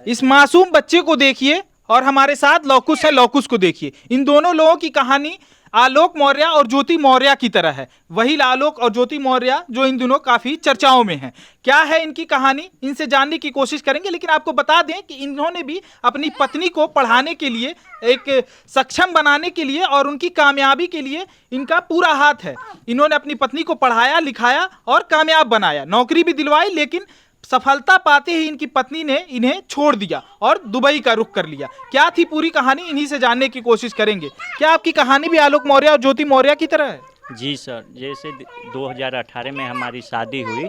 इस मासूम बच्चे को देखिए और हमारे साथ लौकुश है, लौकुश को देखिए। इन दोनों लोगों की कहानी आलोक मौर्य और ज्योति मौर्य की तरह है। वही आलोक और ज्योति मौर्य जो इन दिनों काफी चर्चाओं में है। क्या है इनकी कहानी, इनसे जानने की कोशिश करेंगे। लेकिन आपको बता दें कि इन्होंने भी अपनी पत्नी को पढ़ाने के लिए, एक सक्षम बनाने के लिए और उनकी कामयाबी के लिए इनका पूरा हाथ है। इन्होंने अपनी पत्नी को पढ़ाया लिखाया और कामयाब बनाया, नौकरी भी दिलवाई। लेकिन सफलता पाते ही इनकी पत्नी ने इन्हें छोड़ दिया और दुबई का रुख कर लिया। क्या थी पूरी कहानी, इन्हीं से जानने की कोशिश करेंगे। क्या आपकी कहानी भी आलोक मौर्य और ज्योति मौर्य की तरह है? जी सर, जैसे 2018 में हमारी शादी हुई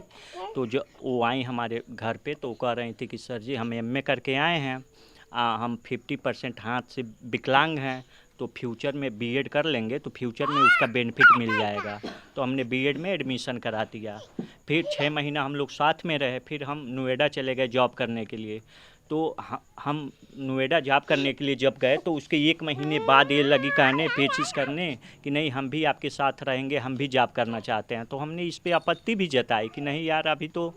तो जो वो आई हमारे घर पे, तो कह रही थी कि सर जी हम एमए करके आए हैं, हम 50% हाथ से विकलांग हैं, तो फ्यूचर में बीएड कर लेंगे तो फ्यूचर में उसका बेनिफिट मिल जाएगा। तो हमने बीएड में एडमिशन करा दिया। फिर 6 महीना हम लोग साथ में रहे। फिर हम नोएडा चले गए जॉब करने के लिए। तो हम नोएडा जॉब करने के लिए जब गए तो उसके 1 महीने बाद ये लगी कहने, पेचिश करने कि नहीं हम भी आपके साथ रहेंगे, हम भी जॉब करना चाहते हैं। तो हमने इस पे आपत्ति भी जताई कि नहीं यार, अभी तो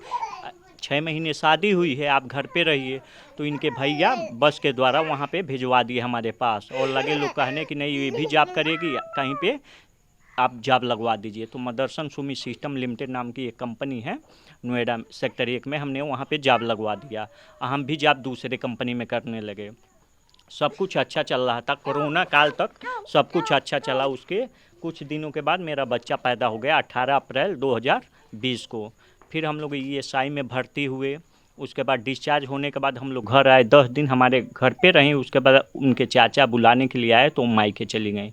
6 महीने शादी हुई है, आप घर पे रहिए। तो इनके भैया बस के द्वारा वहाँ पे भिजवा दिए हमारे पास, और लगे लोग कहने कि नहीं ये भी जॉब करेगी, कहीं पे आप जॉब लगवा दीजिए। तो मदरसन सुमी सिस्टम लिमिटेड नाम की एक कंपनी है नोएडा सेक्टर 1 में, हमने वहाँ पे जॉब लगवा दिया। हम भी जॉब दूसरे कंपनी में करने लगे। सब कुछ अच्छा चल रहा था, कोरोना काल तक सब कुछ अच्छा चला। उसके कुछ दिनों के बाद मेरा बच्चा पैदा हो गया 18 अप्रैल 2020 को। फिर हम लोग ईएसआई में भर्ती हुए। उसके बाद डिस्चार्ज होने के बाद हम लोग घर आए, 10 दिन हमारे घर पे रहीं। उसके बाद उनके चाचा बुलाने के लिए आए तो मायके चली गई।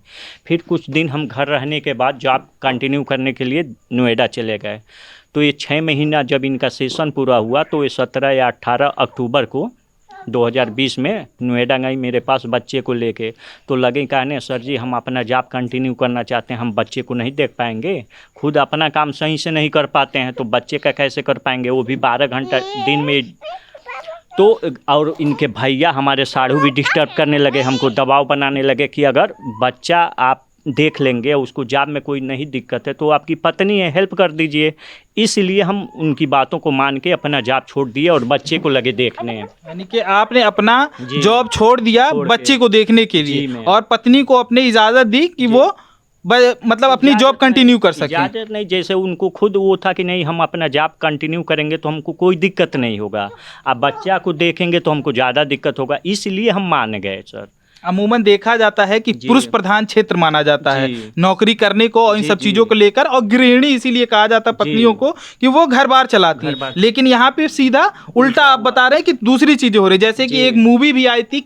फिर कुछ दिन हम घर रहने के बाद जॉब कंटिन्यू करने के लिए नोएडा चले गए। तो ये 6 महीना जब इनका सेशन पूरा हुआ तो ये 17 या 18 अक्टूबर को 2020 में नोएडा गई मेरे पास बच्चे को लेके। तो लगे कहने सर जी हम अपना जॉब कंटिन्यू करना चाहते हैं, हम बच्चे को नहीं देख पाएंगे, खुद अपना काम सही से नहीं कर पाते हैं तो बच्चे का कैसे कर पाएंगे, वो भी 12 घंटा दिन में। तो और इनके भैया हमारे साढ़ू भी डिस्टर्ब करने लगे, हमको दबाव बनाने लगे कि अगर बच्चा आप देख लेंगे, उसको जॉब में कोई नहीं दिक्कत है तो आपकी पत्नी है, हेल्प कर दीजिए। इसलिए हम उनकी बातों को मान के अपना जॉब छोड़ दिए और बच्चे को लगे देखने। यानी कि आपने अपना जॉब छोड़ दिया बच्चे को देखने के लिए, और पत्नी को अपने इजाज़त दी कि वो मतलब अपनी जॉब कंटिन्यू कर सके। इजाज़त नहीं, जैसे उनको खुद वो था कि नहीं हम अपना जॉब कंटिन्यू करेंगे तो हमको कोई दिक्कत नहीं होगा, अब बच्चा को देखेंगे तो हमको ज़्यादा दिक्कत होगा, इसलिए हम मान गए सर। अमूमन देखा जाता है कि पुरुष प्रधान क्षेत्र माना जाता है नौकरी करने को और इन सब चीजों को लेकर, और गृहिणी इसीलिए कहा जाता है पत्नियों को कि वो घर बार चलाती है। लेकिन यहाँ पे सीधा उल्टा आप बता रहे हैं कि दूसरी चीजें हो रही, जैसे कि एक मूवी भी आई थी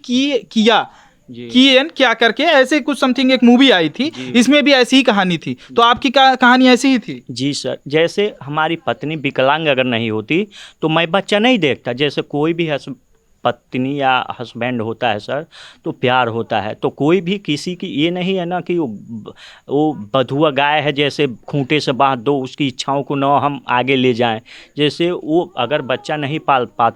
क्या करके, ऐसे कुछ समथिंग एक मूवी आई थी, इसमें भी ऐसी ही कहानी थी। तो आपकी कहानी ऐसी ही थी? जी सर, जैसे हमारी पत्नी विकलांग अगर नहीं होती तो मैं बच्चा नहीं देखता। जैसे कोई भी पत्नी या हस्बैंड होता है सर तो प्यार होता है, तो कोई भी किसी की ये नहीं है ना कि वो बधुआ गाय है, जैसे खूंटे से बांध दो, उसकी इच्छाओं को ना हम आगे ले जाएं। जैसे वो अगर बच्चा नहीं पाल पा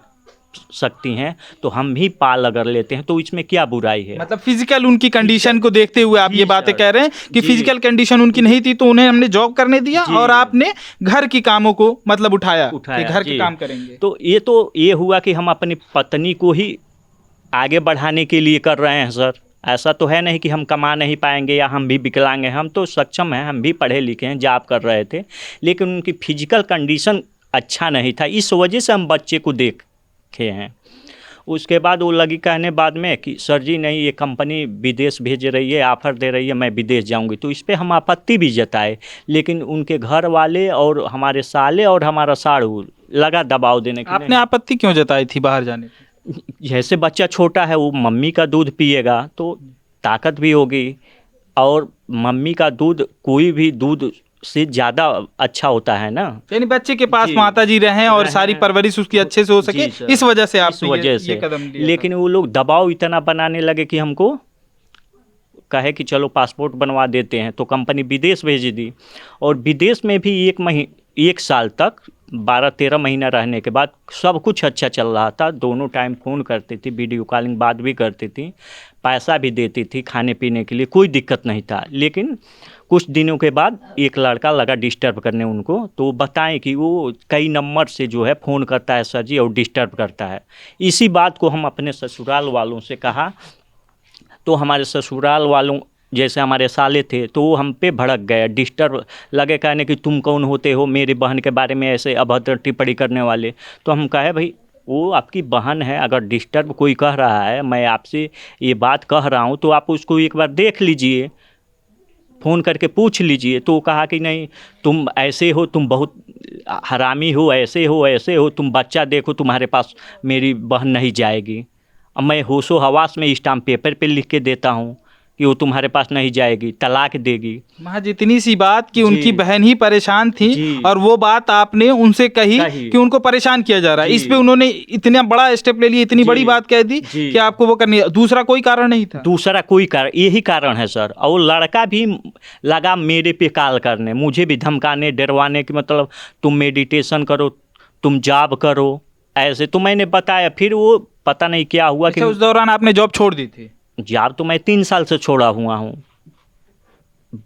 सकती हैं तो हम भी पाल अगर लेते हैं तो इसमें क्या बुराई है। मतलब फिजिकल उनकी कंडीशन को देखते हुए आप ये बातें कह रहे हैं कि फिजिकल कंडीशन उनकी नहीं थी तो उन्हें हमने जॉब करने दिया और आपने घर की कामों को मतलब उठाया कि घर के काम करेंगे। तो ये हुआ कि हम अपनी पत्नी को ही आगे बढ़ाने के लिए कर रहे हैं सर। ऐसा तो है नहीं कि हम कमा नहीं पाएंगे या हम भी विकलांग हैं, हम तो सक्षम हैं, हम भी पढ़े लिखे हैं, जॉब कर रहे थे, लेकिन उनकी फिजिकल कंडीशन अच्छा नहीं था, इस वजह से हम बच्चे को देखे हैं। उसके बाद वो लगी कहने बाद में कि सर जी नहीं ये कंपनी विदेश भेज रही है, ऑफ़र दे रही है, मैं विदेश जाऊंगी। तो इस पे हम आपत्ति भी जताए, लेकिन उनके घर वाले और हमारे साले और हमारा साड़ू लगा दबाव देने के। आपने आपत्ति क्यों जताई थी बाहर जाने की? जैसे बच्चा छोटा है, वो मम्मी का दूध पिएगा तो ताकत भी होगी, और मम्मी का दूध कोई भी दूध से ज़्यादा अच्छा होता है ना। यानी बच्चे के पास माता जी रहें और सारी परवरिश उसकी अच्छे से हो सके, इस वजह से आप ये कदम लिया। लेकिन वो लोग दबाव इतना बनाने लगे कि हमको कहे कि चलो पासपोर्ट बनवा देते हैं, तो कंपनी विदेश भेज दी। और विदेश में भी 1 साल तक 12-13 महीना रहने के बाद सब कुछ अच्छा चल रहा था। दोनों टाइम फ़ोन करती थी, वीडियो कॉलिंग बात भी करती थी, पैसा भी देती थी खाने पीने के लिए, कोई दिक्कत नहीं था। लेकिन कुछ दिनों के बाद एक लड़का लगा डिस्टर्ब करने उनको, तो बताएं कि वो कई नंबर से जो है फ़ोन करता है सर जी और डिस्टर्ब करता है। इसी बात को हम अपने ससुराल वालों से कहा, तो हमारे ससुराल वालों जैसे हमारे साले थे तो वो हम पे भड़क गए, डिस्टर्ब लगे कहने कि तुम कौन होते हो मेरी बहन के बारे में ऐसे अभद्र टिप्पणी करने वाले। तो हम कहे भाई वो आपकी बहन है, अगर डिस्टर्ब कोई कह रहा है, मैं आपसे ये बात कह रहा हूँ तो आप उसको एक बार देख लीजिए, फ़ोन करके पूछ लीजिए। तो कहा कि नहीं तुम ऐसे हो, तुम बहुत हरामी हो, ऐसे हो, तुम बच्चा देखो तुम्हारे पास मेरी बहन नहीं जाएगी। अब मैं होशो हवास में स्टाम्प पेपर पे लिख के देता हूँ कि वो तुम्हारे पास नहीं जाएगी, तलाक देगी। महज इतनी सी बात कि जी। उनकी बहन ही परेशान थी जी। और वो बात आपने उनसे कही कि उनको परेशान किया जा रहा है। जी। इस पे उन्होंने इतना बड़ा स्टेप ले लिया, इतनी जी। बड़ी बात कह दी जी। कि आपको वो करनी है। दूसरा कोई कारण नहीं था? दूसरा कोई कारण, यही कारण है सर। और लड़का भी लगा मेरे पे कॉल करने, मुझे भी धमकाने डरवाने की, मतलब तुम मेडिटेशन करो, तुम जॉब करो, ऐसे। तो मैंने बताया, फिर वो पता नहीं क्या हुआ अच्छा, कि उस दौरान आपने जॉब छोड़ दी थी? जॉब तो मैं 3 साल से छोड़ा हुआ हूँ।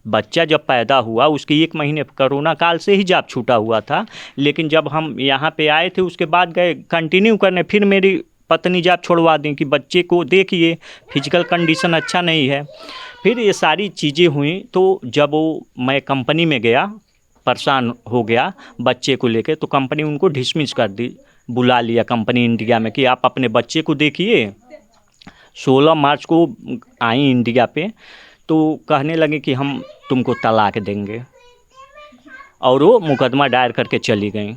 बच्चा जब पैदा हुआ उसके 1 महीने कोरोना काल से ही जॉब छूटा हुआ था। लेकिन जब हम यहाँ पे आए थे उसके बाद गए कंटिन्यू करने, फिर मेरी पत्नी जॉब छोड़वा दी कि बच्चे को देखिए, फिजिकल कंडीशन अच्छा नहीं है। फिर ये सारी चीज़ें हुई, तो जब वो मैं कंपनी में गया, परेशान हो गया बच्चे को लेके, तो कंपनी उनको डिसमिस कर दी, बुला लिया कंपनी इंडिया में कि आप अपने बच्चे को देखिए। 16 मार्च को आई इंडिया पे, तो कहने लगे कि हम तुमको तलाक देंगे, और वो मुकदमा दायर करके चली गई।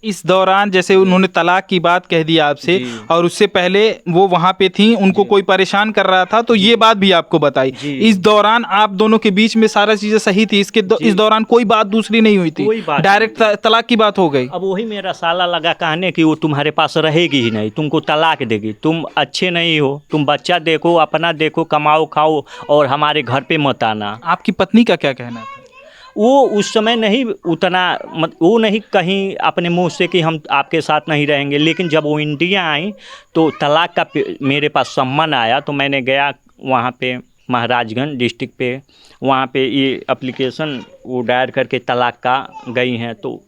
इस दौरान जैसे उन्होंने तलाक की बात कह दी आपसे, जी। और उससे पहले वो वहाँ पे थी, उनको कोई परेशान कर रहा था, तो ये बात भी आपको बताई। जी। इस दौरान आप दोनों के बीच में सारा चीज़ें सही थी, जी। इस दौरान कोई बात दूसरी नहीं हुई थी, कोई बात डायरेक्ट तलाक की बात हो गई। अब वही मेरा साला लगा कहने कि वो तुम्हारे पास रहेगी ही नहीं, तुमको तलाक देगी, तुम अच्छे नहीं हो, तुम बच्चा देखो, अपना देखो, कमाओ खाओ, और हमारे घर पे मत आना। आपकी पत्नी का क्या कहना था? वो उस समय नहीं उतना वो नहीं कहीं अपने मुंह से कि हम आपके साथ नहीं रहेंगे। लेकिन जब वो इंडिया आई तो तलाक का मेरे पास सम्मन आया, तो मैंने गया वहाँ पे महाराजगंज डिस्ट्रिक्ट पे, वहाँ पे ये एप्लीकेशन वो दायर करके तलाक का गई हैं। तो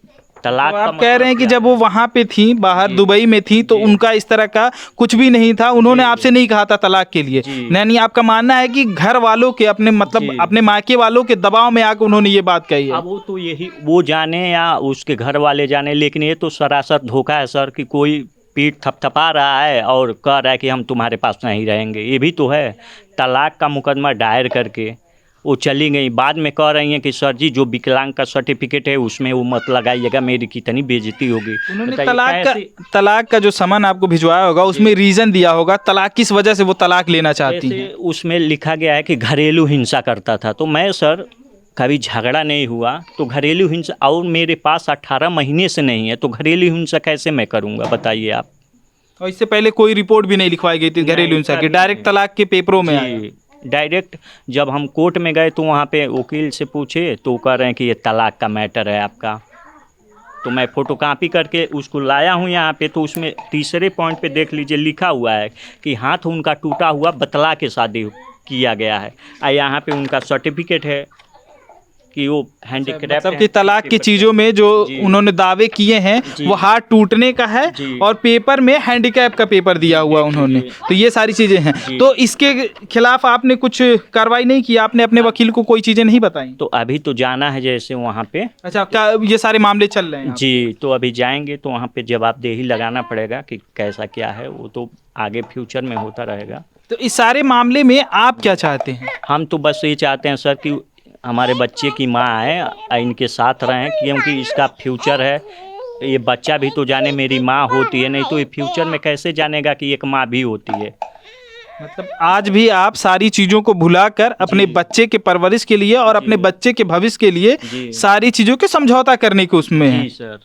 तलाक तो का आप कह रहे हैं कि मतलब जब वो वहाँ पे थी, बाहर जी। दुबई में थी, तो जी। उनका इस तरह का कुछ भी नहीं था, उन्होंने जी। आपसे नहीं कहा था तलाक के लिए? जी। यानी आपका मानना है कि घर वालों के अपने मतलब जी। अपने मायके वालों के दबाव में आकर उन्होंने ये बात कही है? अब वो तो यही वो जाने या उसके घर वाले जाने, लेकिन ये तो सरासर धोखा है सर, कि कोई पीठ थपथपा रहा है और कह रहा है कि हम तुम्हारे पास नहीं रहेंगे। ये भी तो है। तलाक का मुकदमा दायर करके वो चली गई, बाद में कह रही हैं कि सर जी जो विकलांग का सर्टिफिकेट है उसमें वो मत लगाइएगा, मेरी कितनी बेइज्जती होगी। उन्होंने बताइए तलाक का जो समन आपको भिजवाया होगा, उसमें रीजन दिया होगा, तलाक किस वजह से वो तलाक लेना चाहती जैसे हैं? उसमें लिखा गया है कि घरेलू हिंसा करता था। तो मैं सर कभी झगड़ा नहीं हुआ, तो घरेलू हिंसा, और मेरे पास 18 महीने से नहीं है, तो घरेलू हिंसा कैसे मैं करूँगा बताइए आप। और इससे पहले कोई रिपोर्ट भी नहीं लिखवाई गई थी घरेलू नहीं, हिंसा की, कभी डायरेक्ट नहीं। तलाक के पेपरों में आया? जी, डायरेक्ट जब हम कोर्ट में गए तो वहाँ पे वकील से पूछे तो कह रहे हैं कि ये तलाक का मैटर है आपका। तो मैं फ़ोटोकॉपी करके उसको लाया हूँ यहाँ पे, तो उसमें तीसरे पॉइंट पे देख लीजिए लिखा हुआ है कि हाथ उनका टूटा हुआ बतला के शादी किया गया है, और यहाँ पे उनका सर्टिफिकेट है कि वो हैंडीक्रैफ्ट मतलब कि तलाक की चीज़ों में जो उन्होंने दावे किए हैं जी। वो हाथ टूटने का है, जी। और पेपर में हैंडीकैप का पेपर दिया हुआ उन्होंने, तो ये सारी चीज़ें हैं। जी। तो इसके खिलाफ आपने कुछ कार्रवाई नहीं की? आपने अपने वकील को कोई चीज़ें नहीं बताई? तो अभी तो जाना है जैसे वहाँ पे। अच्छा, क्या ये सारे मामले चल रहे हैं? जी, तो अभी जाएंगे तो वहाँ पे जवाबदेही लगाना पड़ेगा कि कैसा क्या है, वो तो आगे फ्यूचर में होता रहेगा। तो इस सारे मामले में आप क्या चाहते हैं? हम तो बस ये चाहते हैं सर कि हमारे बच्चे की माँ आए, इनके साथ रहें, क्योंकि इसका फ्यूचर है। ये बच्चा भी तो जाने मेरी माँ होती है, नहीं तो ये फ्यूचर में कैसे जानेगा कि एक माँ भी होती है। मतलब आज भी आप सारी चीज़ों को भुलाकर अपने बच्चे के परवरिश के लिए और अपने बच्चे के भविष्य के लिए जी। सारी चीज़ों के समझौता करने के उसमें हैं? जी सर।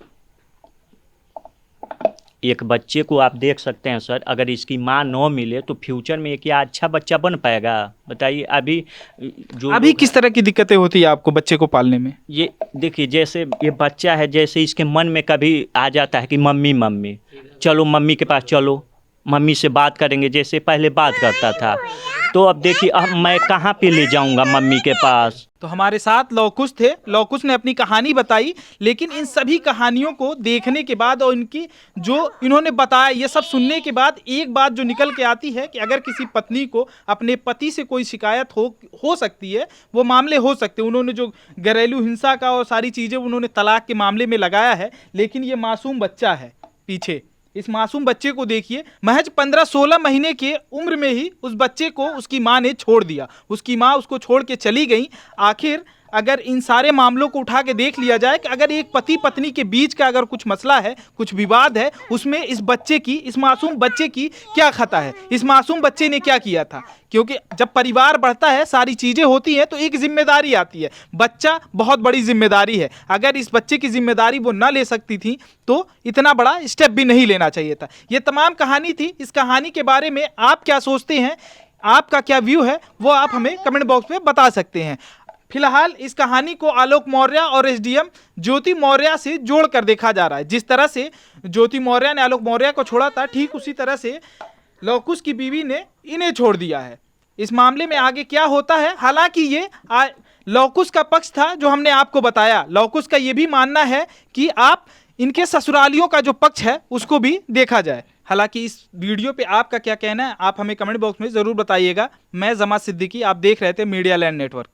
एक बच्चे को आप देख सकते हैं सर, अगर इसकी माँ न मिले तो फ्यूचर में ये क्या अच्छा बच्चा बन पाएगा? बताइए। अभी जो अभी लोग किस तरह की दिक्कतें होती है आपको बच्चे को पालने में? ये देखिए, जैसे ये बच्चा है, जैसे इसके मन में कभी आ जाता है कि मम्मी मम्मी, चलो मम्मी के पास चलो, मम्मी से बात करेंगे, जैसे पहले बात करता था, तो अब देखिए अब मैं कहाँ पे ले जाऊंगा मम्मी के पास? तो हमारे साथ लौकुश थे, लौकुश ने अपनी कहानी बताई, लेकिन इन सभी कहानियों को देखने के बाद और इनकी जो इन्होंने बताया, ये सब सुनने के बाद एक बात जो निकल के आती है कि अगर किसी पत्नी को अपने पति से कोई शिकायत हो सकती है, वो मामले हो सकते हैं। उन्होंने जो घरेलू हिंसा का और सारी चीज़ें उन्होंने तलाक के मामले में लगाया है, लेकिन ये मासूम बच्चा है पीछे। इस मासूम बच्चे को देखिए, महज 15-16 महीने के उम्र में ही उस बच्चे को उसकी माँ ने छोड़ दिया, उसकी माँ उसको छोड़ के चली गई। आखिर अगर इन सारे मामलों को उठा के देख लिया जाए कि अगर एक पति पत्नी के बीच का अगर कुछ मसला है, कुछ विवाद है, उसमें इस बच्चे की, इस मासूम बच्चे की क्या खता है, इस मासूम बच्चे ने क्या किया था? क्योंकि जब परिवार बढ़ता है, सारी चीज़ें होती हैं, तो एक जिम्मेदारी आती है। बच्चा बहुत बड़ी जिम्मेदारी है। अगर इस बच्चे की जिम्मेदारी वो ना ले सकती थी तो इतना बड़ा स्टेप भी नहीं लेना चाहिए था। ये तमाम कहानी थी। इस कहानी के बारे में आप क्या सोचते हैं, आपका क्या व्यू है, वो आप हमें कमेंट बॉक्स में बता सकते हैं। फिलहाल इस कहानी को आलोक मौर्य और एसडीएम ज्योति मौर्य से जोड़कर देखा जा रहा है। जिस तरह से ज्योति मौर्य ने आलोक मौर्य को छोड़ा था, ठीक उसी तरह से लौकुश की बीवी ने इन्हें छोड़ दिया है। इस मामले में आगे क्या होता है, हालांकि ये लौकुश का पक्ष था जो हमने आपको बताया। लौकुश का ये भी मानना है कि आप इनके ससुरालियों का जो पक्ष है उसको भी देखा जाए। हालांकि इस वीडियो पे आपका क्या कहना है, आप हमें कमेंट बॉक्स में ज़रूर बताइएगा। मैं जमात सिद्दीकी, आप देख रहे थे मीडिया लैंड नेटवर्क।